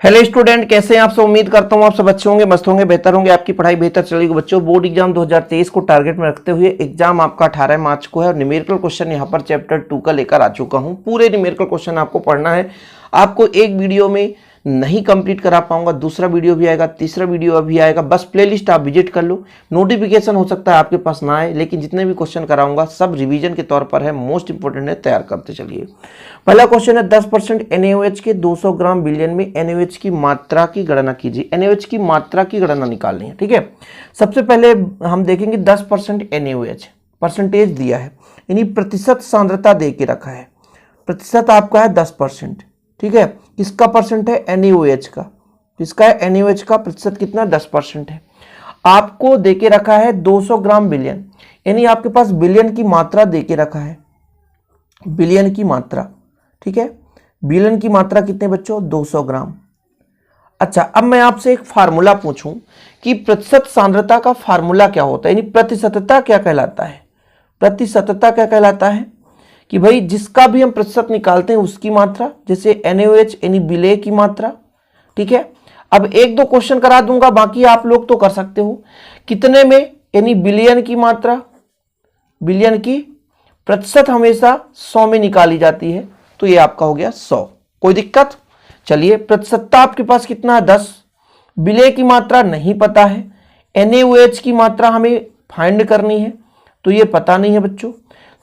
Hello student, कैसे हैं आप सब। उम्मीद करता हूं आप सब अच्छे होंगे, मस्त होंगे, बेहतर होंगे, आपकी पढ़ाई बेहतर चलेगी। बच्चों, बोर्ड एग्जाम 2023 को टारगेट में रखते हुए एग्जाम आपका 18 मार्च को है और न्यूमेरिकल क्वेश्चन यहां पर चैप्टर 2 का लेकर आ चुका हूं। पूरे न्यूमेरिकल क्वेश्चन आपको पढ़ना है। आपको एक वीडियो में नहीं कंप्लीट करा पाऊंगा, दूसरा वीडियो भी आएगा, तीसरा वीडियो भी आएगा। बस प्लेलिस्ट आप विजिट कर लो। नोटिफिकेशन हो सकता है आपके पास ना आए, लेकिन जितने भी क्वेश्चन कराऊंगा सब रिवीजन के तौर पर है, मोस्ट इंपोर्टेंट है, तैयार करते चलिए। पहला क्वेश्चन है 10% NaOH के 200 ग्राम बिलियन में NaOH की मात्रा की गणना कीजिए। NaOH की मात्रा की गणना निकालनी है, ठीक है। सबसे पहले हम देखेंगे 10% NaOH, परसेंटेज दिया है, यानी प्रतिशत सांद्रता दे के रखा है। प्रतिशत आपका है 10%, ठीक है। किसका परसेंट है? NaOH का। किसका है? NaOH का प्रतिशत कितना? 10% है। आपको देके रखा है 200 ग्राम बिलियन, यानी आपके पास बिलियन की मात्रा देके रखा है। बिलियन की मात्रा, ठीक है। बिलियन की मात्रा कितने बच्चों? 200 ग्राम। अच्छा, अब मैं आपसे एक फार्मूला पूछूं कि प्रतिशत सांद्रता का फार्मूला क्या होता है, यानी प्रतिशतता क्या कहलाता है। प्रतिशतता क्या कहलाता है कि भाई जिसका भी हम प्रतिशत निकालते हैं उसकी मात्रा, जैसे NaOH यानी विलेय की मात्रा, ठीक है। अब एक दो क्वेश्चन करा दूंगा, बाकी आप लोग तो कर सकते हो। कितने में? यानी बिलियन की मात्रा, बिलियन की प्रतिशत हमेशा 100 में निकाली जाती है, तो ये आपका हो गया 100। कोई दिक्कत? चलिए, प्रतिशतता आपके पास कितना है? 10। विलेय की मात्रा नहीं पता है। NaOH की मात्रा हमें फाइंड करनी है, तो ये पता नहीं है बच्चों।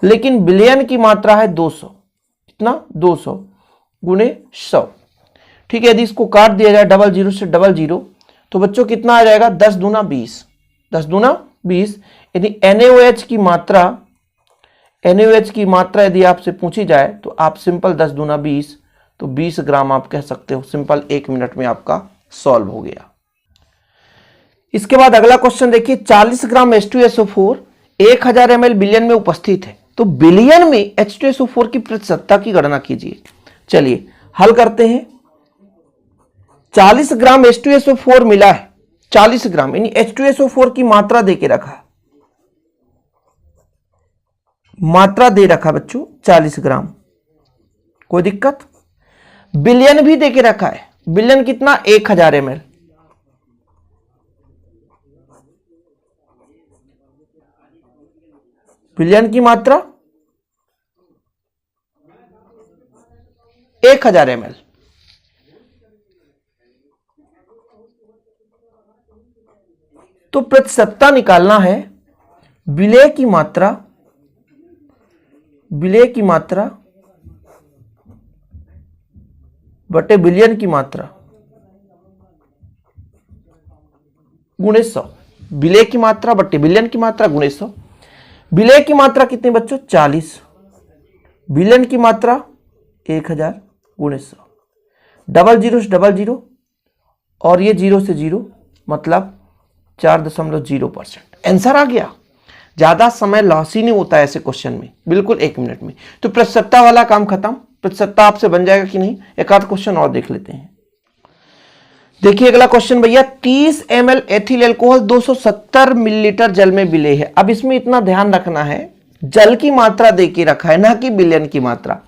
लेकिन बिलियन की मात्रा है 200। कितना? 200 गुणे 100, ठीक है। यदि इसको काट दिया जाए 00 से 00, तो बच्चों कितना आ जाएगा? 10 दूना 20। 10 दूना 20, यदि NaOH की मात्रा, NaOH की मात्रा यदि आपसे पूछी जाए तो आप सिंपल 10 दूना 20, तो 20 ग्राम आप कह सकते हो। सिंपल 1 मिनट में आपका सॉल्व हो गया। इसके बाद अगला क्वेश्चन देखिए, 40 ग्राम H2SO4 1000 ml बिलियन में उपस्थित है, तो बिलियन में H2SO4 की प्रतिशतता की गणना कीजिए। चलिए हल करते हैं। 40 ग्राम H2SO4 मिला है, 40 ग्राम यानी H2SO4 की मात्रा देके रखा है, मात्रा दे रखा बच्चों 40 ग्राम। कोई दिक्कत? बिलियन भी देके रखा है। बिलियन कितना? 1000 ml। बिलियन की मात्रा 1000 ml। तो प्रतिशतता निकालना है। विलेय की मात्रा, विलेय की मात्रा बटे बिलियन की मात्रा गुणे 100। विलेय की मात्रा बटे बिलियन की मात्रा गुणे 100। विलेय की मात्रा कितनी बच्चों? 40। बिलियन की मात्रा 1000 गुणे 100। 00 से 00 और ये 0 से 0, मतलब 4.0%। आंसर आ गया। ज्यादा समय लॉस ही नहीं होता है ऐसे क्वेश्चन में, बिल्कुल 1 मिनट में। तो प्रतिशतता वाला काम खत्म। प्रतिशतता आपसे बन जाएगा कि नहीं? एक आध क्वेश्चन और देख लेते हैं। देखिए अगला क्वेश्चन भैया, 30 ml एथिल एल्कोहल 270 मिलीलीटर जल में विलेय है। अब इसमें इतना ध्यान रखना है, जल की मात्रा देके रखा है, ना कि बिलियन की मात्रा।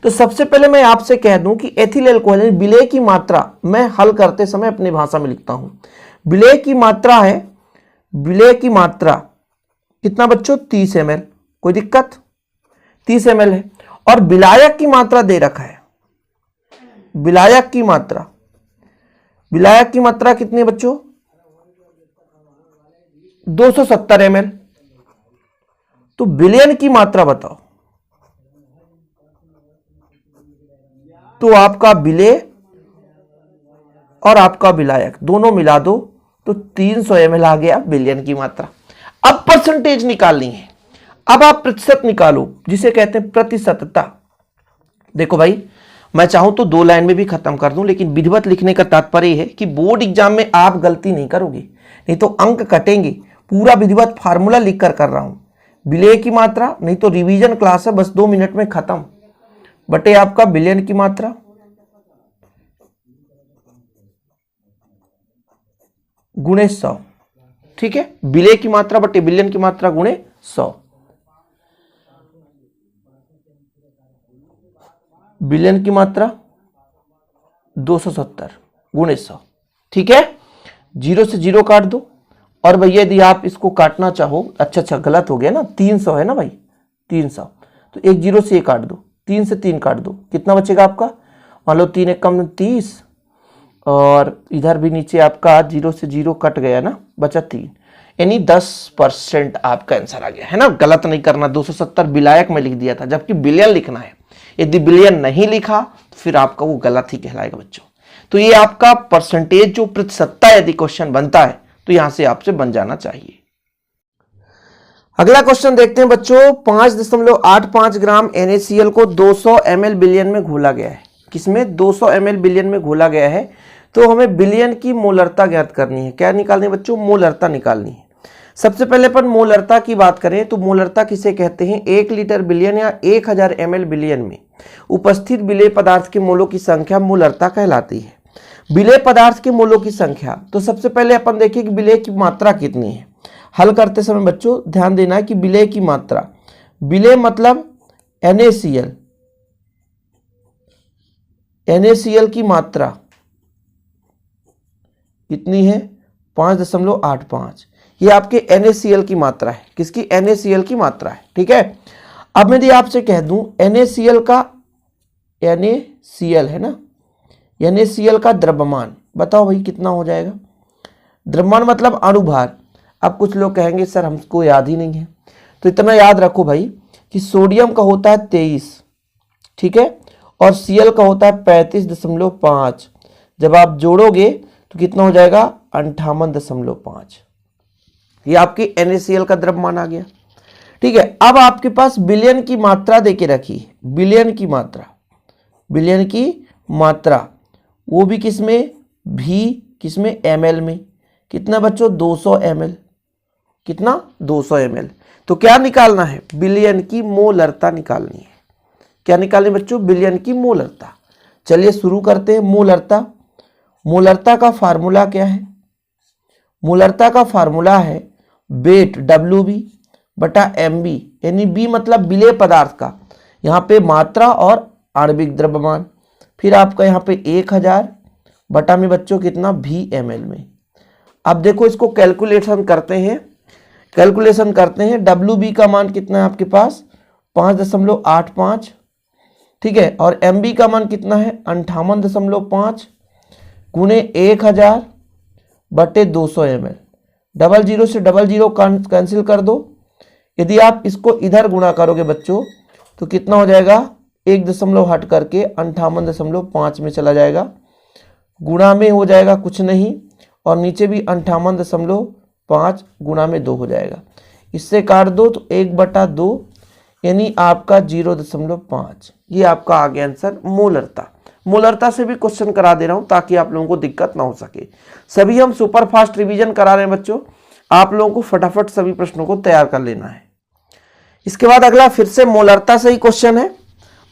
तो सबसे पहले मैं आपसे कह दूं कि एथिल एल्कोहल विलेय की मात्रा मैं हल करते समय अपनी भाषा में लिखता हूं। विलेय की मात्रा है, विलेय की मात्रा कितना बच्चों? 30 ml। कोई दिक्कत? 30 ml है। और विलायक की मात्रा दे रखा है। विलायक की मात्रा, विलायक की मात्रा कितनी बच्चों? 270 ml। तो बिलियन की मात्रा बताओ। तो आपका विलेय और आपका विलायक दोनों मिला दो तो 300 ml आ गया बिलियन की मात्रा। अब परसेंटेज निकालनी है। अब आप प्रतिशत निकालो, जिसे कहते हैं प्रतिशतता। देखो भाई, मैं चाहूं तो 2 लाइन में भी खत्म कर दूं, लेकिन विधिवत लिखने का तात्पर्य है कि बोर्ड एग्जाम में आप गलती नहीं करोगे, नहीं तो अंक कटेंगे। पूरा विधिवत फार्मूला लिखकर कर रहा हूं। विलेय की मात्रा, नहीं तो रिवीजन क्लास है, बस 2 मिनट में खत्म, बटे आपका बिलियन की मात्रा गुणे 100, ठीक है। विलेय की मात्रा बटे बिलियन की मात्रा गुणे 100। बिलियन की मात्रा 270 गुणे 100। ठीक है, 0 से 0 काट दो। और भैया यदि आप इसको काटना चाहो, अच्छा गलत हो गया ना, 300 है ना भाई, 300, तो एक 0 से 1 काट दो, 3 से 3 काट दो, कितना बचेगा आपका, मान लो 3 एक कम 30, और इधर भी नीचे आपका 0 से 0 कट गया ना, बचा 3, यानी 10% आपका आंसर आ गया है ना। गलत नहीं करना, 270 विलायक में लिख दिया था, जबकि बिलियन लिखना है। यदि बिलियन नहीं लिखा तो फिर आपका वो गलत ही कहलाएगा बच्चों। तो ये आपका परसेंटेज जो प्रतिशतता यदि क्वेश्चन बनता है तो यहां से आपसे बन जाना चाहिए। अगला क्वेश्चन देखते हैं बच्चों, 5.85 ग्राम NaCl को 200 ml बिलियन में घोला गया है। किसमें? 200 ml बिलियन में घोला गया है। तो हमें बिलियन की मोलरता ज्ञात करनी है। क्या निकालनी है बच्चों? मोलरता निकालनी है। सबसे पहले अपन मोलरता की बात करें तो मोलरता किसे कहते हैं? 1 लीटर बिलियन या 1000 ml बिलियन में उपस्थित विलेय पदार्थ के मोलों की संख्या मोलरता कहलाती है। विलेय पदार्थ के मोलों की संख्या, तो सबसे पहले अपन देखें कि विलेय की मात्रा कितनी है। हल करते समय बच्चों ध्यान देना है कि विलेय की मात्रा, विलेय मतलब NaCl की मात्रा कितनी है? 5.85। ये आपके NaCl की मात्रा है। किसकी? NaCl की मात्रा है। ठीक है, अब यदि आपसे कह दूं NaCl का, NaCl है ना, NaCl का द्रव्यमान बताओ भाई कितना हो जाएगा? द्रव्यमान मतलब अणुभार। अब कुछ लोग कहेंगे सर हमको याद ही नहीं है, तो इतना याद रखो भाई कि सोडियम का होता है 23, ठीक है, और Cl का होता है 35.5। जब आप जोड़ोगे तो कितना हो जाएगा? 58.5। ये आपकी NaCl का द्रव्यमान आ गया। ठीक है, अब आपके पास बिलियन की मात्रा देके रखी है। बिलियन की मात्रा, बिलियन की मात्रा, वो भी किसमें? भी किसमें? ml में। कितना बच्चों? 200 ml। कितना? 200 ml। तो क्या निकालना है? बिलियन की मोलरता निकालनी है। क्या निकालनी बच्चों? बिलियन की मोलरता। चलिए शुरू करते हैं। मोलरता, मोलरता का फार्मूला क्या है? मोलरता का फार्मूला है वेट WB बटा MB, यानी B मतलब विलेय पदार्थ का, यहाँ पे मात्रा और आणविक द्रव्यमान, फिर आपका यहाँ पे 1000 बटा में बच्चों कितना? V ml में। अब देखो इसको कैलकुलेशन करते हैं, WB का मान कितना है आपके पास? 5.85। ठीक है, और MB का मान कितना है? 58.5 गुणे 1000 बटे 200 ml। 00 से 00 कैंसिल कर दो। यदि आप इसको इधर गुणा करोगे बच्चों तो कितना हो जाएगा? 1 दशमलव हट करके 58.5 में चला जाएगा, गुणा में हो जाएगा कुछ नहीं, और नीचे भी 58.5 गुणा में 2 हो जाएगा। इससे काट दो तो 1/2, यानी आपका 0.5। ये आपका आ गया आंसर मोलरता। मोलरता से भी क्वेश्चन करा दे रहा हूं ताकि आप लोगों को दिक्कत ना हो सके। सभी हम सुपर फास्ट रिवीजन करा रहे हैं बच्चों, आप लोगों को फटाफट सभी प्रश्नों को तैयार कर लेना है। इसके बाद अगला फिर से मोलरता से ही क्वेश्चन है।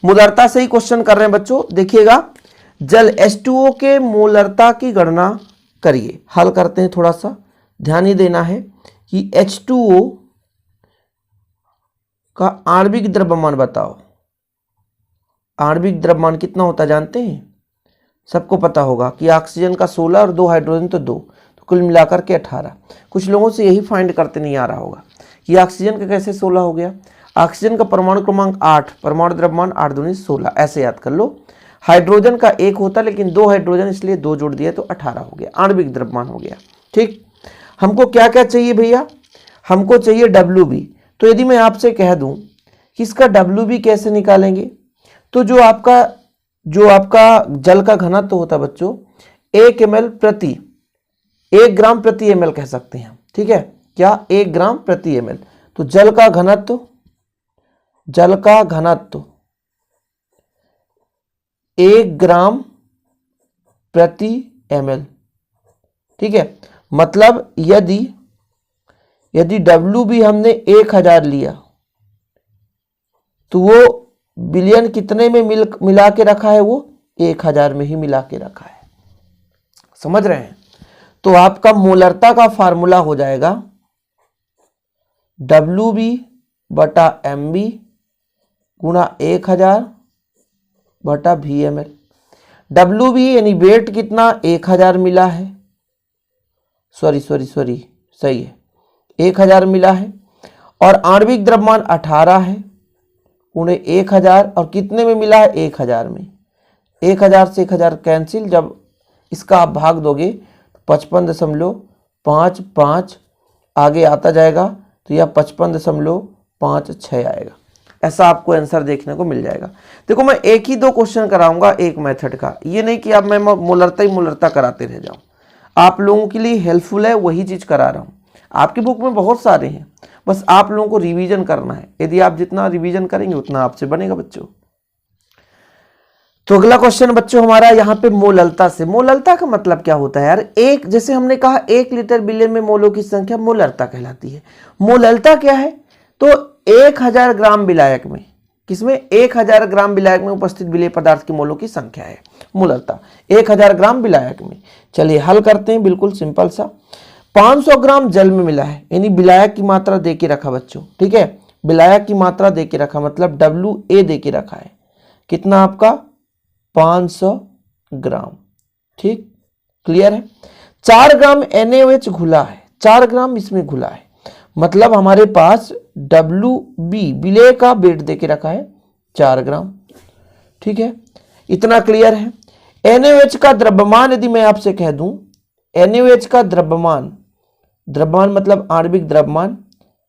मोलरता से ही क्वेश्चन कर रहे हैं बच्चों। देखिएगा, जल H2O के मोलरता की गणना करिए। हल करते हैं, थोड़ा सा ध्यान ही देना है कि H2O का आणविक द्रव्यमान बताओ। आणविक द्रव्यमान कितना होता जानते हैं? सबको पता होगा कि ऑक्सीजन का 16 और 2 हाइड्रोजन तो 2, तो कुल मिलाकर के 18। कुछ लोगों से यही फाइंड करते नहीं आ रहा होगा कि ऑक्सीजन का कैसे 16 हो गया। ऑक्सीजन का परमाणु क्रमांक 8, परमाणु द्रव्यमान 8 दूनी 16, ऐसे याद कर लो। हाइड्रोजन का 1 होता लेकिन 2 हाइड्रोजन इसलिए 2 जोड़ दिया तो 18 हो गया, आणविक द्रव्यमान हो गया। ठीक, हमको क्या क्या चाहिए भैया? हमको चाहिए WB। तो यदि मैं आपसे कह दूं कि इसका WB कैसे निकालेंगे, तो जो आपका जल का घनत्व होता है बच्चों 1 ग्राम प्रति ml कह सकते हैं। ठीक है, क्या? 1 ग्राम प्रति ml। तो जल का घनत्व 1 ग्राम प्रति ml। ठीक है, मतलब यदि WB हमने 1000 लिया तो वो बिलियन कितने में मिला के रखा है? वो 1000 में ही मिला के रखा है। समझ रहे हैं? तो आपका मोलरता का फार्मूला हो जाएगा WB बटा MB गुणा 1000 बटा VML। डब्ल्यू बी यानी वेट कितना 1000 मिला है, सॉरी सही है 1000 मिला है, और आणविक द्रव्यमान 18 है, उन्हें 1000 और कितने में मिला है 1000 में। 1000 से 1000 कैंसिल, जब इसका आप भाग दोगे 55.55 आगे आता जाएगा तो यह 55.56 आएगा। ऐसा आपको आंसर देखने को मिल जाएगा। देखो मैं एक ही 2 क्वेश्चन कराऊंगा एक मेथड का, ये नहीं कि अब मैं मोलरता कराते रह जाऊं। आप लोगों के लिए हेल्पफुल है वही चीज करा रहा हूं। आपकी बुक में बहुत सारे हैं, बस आप लोगों को रिवीजन करना है। यदि आप जितना रिवीजन करेंगे उतना आपसे बनेगा बच्चों। तो अगला क्वेश्चन बच्चों हमारा यहाँ पे मोललता से। मोललता का मतलब क्या होता है यार? एक, जैसे हमने कहा 1 लीटर बिलियन में मोलों की संख्या मोललता कहलाती है। मोललता क्या है? तो 1000 ग्राम विलायक में, किसमें 1000 ग्राम विलायक में उपस्थित विलेय पदार्थ की मोलों की संख्या है मोललता, 1000 ग्राम विलायक में। चलिए हल करते हैं, बिल्कुल सिंपल सा। 500 ग्राम जल में मिला है, यानी विलायक की मात्रा दे के रखा बच्चों, ठीक है, विलायक की मात्रा दे के रखा, मतलब WA दे के रखा है। कितना आपका 500 ग्राम, ठीक, क्लियर है। 4 ग्राम NaOH घुला है, 4 ग्राम इसमें घुला है, मतलब हमारे पास WB विलेय का वेट दे के रखा है 4 ग्राम, ठीक है, इतना क्लियर है। NaOH का द्रव्यमान यदि मैं आपसे कह दूं, NaOH का द्रव्यमान मतलब आणविक द्रव्यमान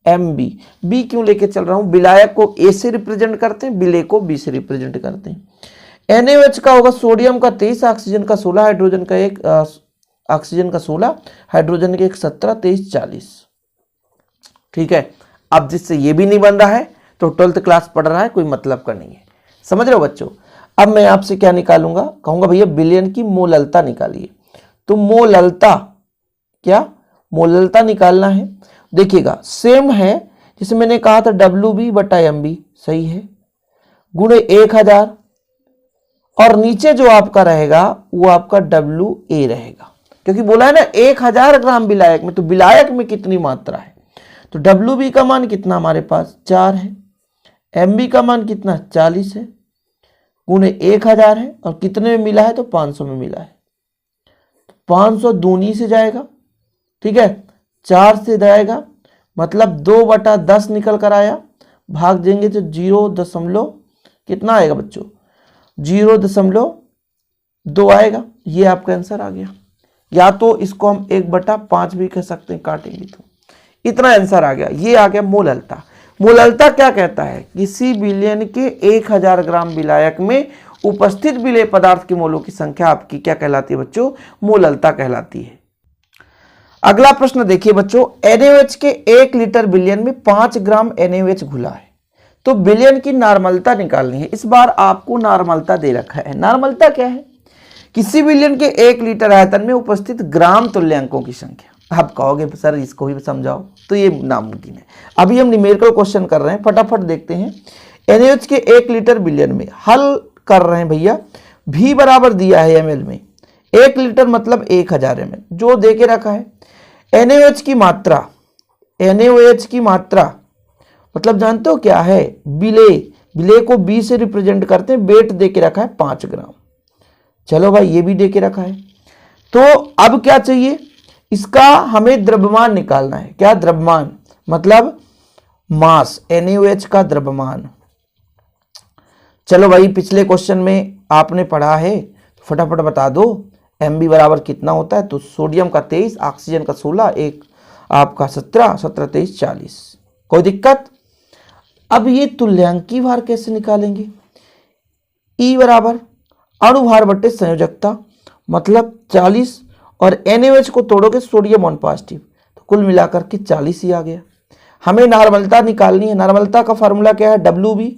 MB, B क्यों लेके चल रहा हूं? विलायक को A से रिप्रेजेंट करते हैं, विलेय को B से रिप्रेजेंट करते हैं। NaOH का होगा सोडियम का 23, ऑक्सीजन का 16, हाइड्रोजन का 1, ऑक्सीजन का 16, हाइड्रोजन के 1, 17, 23, 40, ठीक है। अब जिससे ये भी नहीं बन रहा है तो 12th क्लास पढ़ रहा है, कोई मतलब का नहीं है, समझ रहे हो बच्चों। अब मैं आपसे क्या निकालूंगा? कहूंगा भैया बिलियन की मोललता निकालिए। तो मोललता, क्या मोललता निकालना है? देखिएगा सेम है जैसे मैंने कहा था WB बटा MB, सही है, गुणे 1000, और नीचे जो आपका रहेगा वो आपका WA रहेगा, क्योंकि बोला है ना 1000 ग्राम विलायक में, तो विलायक में कितनी मात्रा है? तो WB का मान कितना हमारे पास 4 है, MB का मान कितना 40 है, गुणे 1000 है, और कितने में मिला है? तो 500 में मिला है। 500 दूनी से जाएगा, ठीक है, 4 से जाएगा, मतलब 2/10 निकल कर आया, भाग देंगे तो 0. कितना आएगा बच्चों? 0.2 आएगा। ये आपका आंसर आ गया। या तो इसको हम 1/5 भी कह सकते हैं, काटेंगे तो इतना आंसर आ गया। ये आ गया मोललता। मोललता क्या कहता है? किसी बिलियन के 1000 ग्राम विलायक में उपस्थित विलेय पदार्थ की मोलों की संख्या आपकी क्या कहलाती है बच्चों? मोललता कहलाती है। अगला प्रश्न देखिए बच्चों, NaOH के 1 लीटर बिलियन में 5 ग्राम NaOH घुला है, तो बिलियन की नॉर्मलता निकालनी है। इस बार आपको नॉर्मलता दे रखा है। नॉर्मलता क्या है? किसी बिलियन के 1 लीटर आयतन में उपस्थित ग्राम तुल्यांकों की संख्या। आप कहोगे सर इसको भी समझाओ, तो ये नामुमकिन है। अभी हम न्यूमेरिकल क्वेश्चन कर रहे हैं, फटाफट देखते हैं। NaOH के 1 लीटर बिलियन में हल कर रहे हैं भैया। V बराबर दिया है ml में, 1 लीटर मतलब 1000 ml जो दे के रखा है। NaOH की मात्रा, NaOH की मात्रा मतलब जानते हो क्या है? विलेय को B से रिप्रेजेंट करते हैं, वेट दे के रखा है 5 ग्राम। चलो भाई ये भी दे के रखा है, तो अब क्या चाहिए? इसका हमें द्रव्यमान निकालना है। क्या द्रव्यमान? मतलब मास, NaOH का द्रव्यमान। चलो भाई पिछले क्वेश्चन में आपने पढ़ा है, फटाफट बता दो। MB बराबर कितना होता है? तो सोडियम का 23, ऑक्सीजन का 16, एक आपका 17, 17, 23, 40। कोई दिक्कत? अब ये तुल्यांकी भार कैसे निकालेंगे? E बराबर अणुभार बटे संयोजकता, मतलब 40, और NaOH को तोड़ोगे सोडियम ऑन पॉजिटिव, तो कुल मिलाकर के 40 ही आ गया। हमें नॉर्मलता निकालनी है। नॉर्मलता का फार्मूला क्या है? WB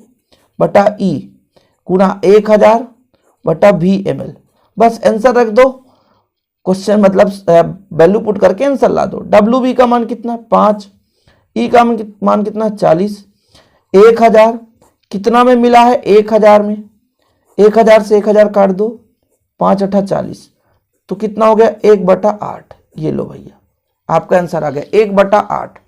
बटा E गुणा 1000 बटा VmL। बस आंसर रख दो, क्वेश्चन मतलब वैल्यू पुट करके आंसर ला दो। WB का मान कितना? 5, E का मान कितना? 40, 1000 कितना में मिला है? 1000 में, 1000 से 1000 काट दो, 5 8 40, तो कितना हो गया? 1/8। ये लो भैया आपका आंसर आ गया 1/8।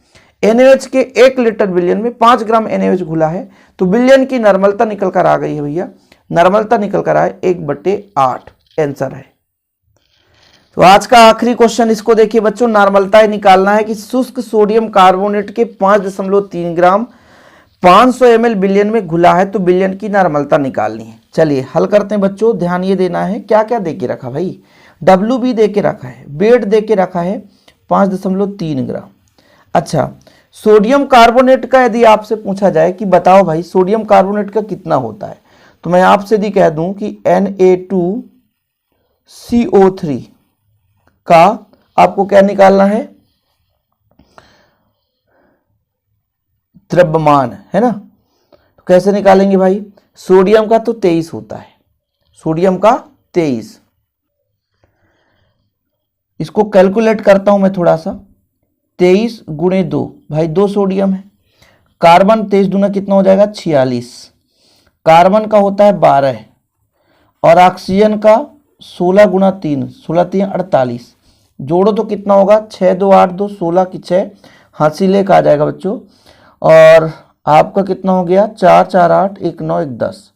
NaOH के 1 लीटर बिलियन में 5 ग्राम NaOH घुला है, तो बिलियन की नॉर्मलता निकल कर आ गई है भैया। नॉर्मलता निकल कर आए 1/8। आंसर है। तो आज का आखिरी क्वेश्चन, इसको देखिए बच्चों, नॉर्मलता निकालना है कि शुष्क सोडियम कार्बोनेट के 5.3 ग्राम 500 ml बिलियन में घुला है, तो बिलियन की नॉर्मलता निकालनी है। चलिए हल करते हैं बच्चों। ध्यान ये देना है क्या क्या दे के रखा भाई, WB दे के रखा है, वेट दे के रखा है 5.3 ग्राम। अच्छा, सोडियम कार्बोनेट का यदि आपसे पूछा जाए कि बताओ भाई सोडियम कार्बोनेट का कितना होता है, तो मैं आपसे यदि कह दूं कि Na2CO3 का आपको क्या निकालना है, द्रव्यमान, है ना। तो कैसे निकालेंगे भाई, सोडियम का तो 23 होता है, सोडियम का 23। इसको कैलकुलेट करता हूं मैं थोड़ा सा, 23 गुणे 2, भाई 2 सोडियम है। कार्बन 23 दूना कितना हो जाएगा 46, कार्बन का होता है 12 और ऑक्सीजन का 16 गुना 3, 16 3 48, जोड़ो तो कितना होगा 6 2 8 2 16 की 6, हासिल एक आ जाएगा बच्चों। और आपका कितना हो गया 4 4 8 1 9 1 10,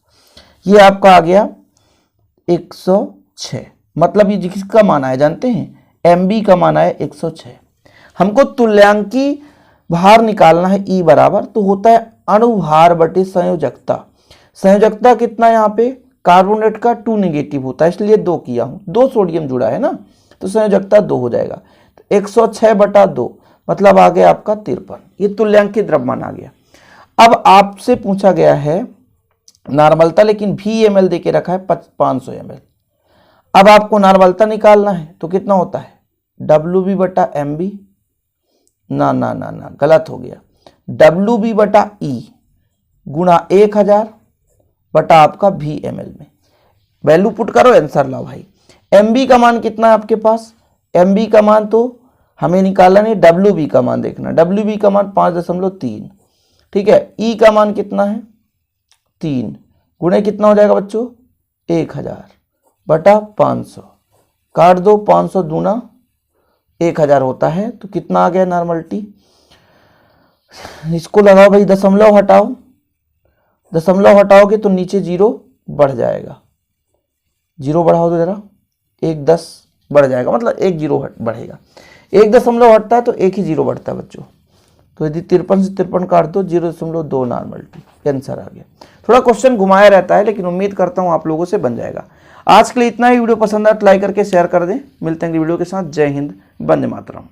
ये आपका आ गया 106। मतलब ये किसका मान आया जानते हैं, MB का मान आया 106। हमको तुल्यांकी भार निकालना है, E बराबर तो होता है अणुभार बटे संयोजकता। संयोजकता कितना है यहाँ पे, कार्बोनेट का 2 नेगेटिव होता है, इसलिए 2 किया हूं, 2 सोडियम जुड़ा है ना, तो संयोजकता 2 हो जाएगा। तो 106 बटा 2 मतलब आ गया आपका 53, ये तुल्यांकी द्रव्यमान आ गया। अब आपसे पूछा गया है नॉर्मलता, लेकिन VML दे के रखा है 500 ml। अब आपको नॉर्मलता निकालना है तो कितना होता है WB बटा MB, ना ना ना ना गलत हो गया, WB बटा E गुणा 1000 बटा आपका VML में, वैल्यू पुट करो आंसर लाओ भाई। MB का मान कितना है आपके पास, MB का मान तो हमें निकालना नहीं, WB का मान देखना, WB का मान 5.3, ठीक है। E का मान कितना है 3, गुणे कितना हो जाएगा बच्चों 1000 बटा 500, काट दो 500 दूना 1000 होता है, तो कितना आ गया नॉर्मलिटी। इसको लगाओ भाई, दशमलव हटाओ, दशमलव हटाओगे तो नीचे 0 बढ़ जाएगा, 0 बढ़ाओ तो जरा 1 10 बढ़ जाएगा, मतलब 1 0 बढ़ेगा, 1 दशमलव हटता है तो 1 ही 0 बढ़ता है बच्चों। तो यदि 53 से 53 काट दो 0.2 नॉर्मलिटी, आंसर आ गया। थोड़ा क्वेश्चन घुमाया रहता है, लेकिन उम्मीद करता हूँ आप लोगों से बन जाएगा। आज के लिए इतना ही, वीडियो पसंद आया तो लाइक करके शेयर कर दें। मिलते हैं अगली वीडियो के साथ। जय हिंद, वंदे मातरम।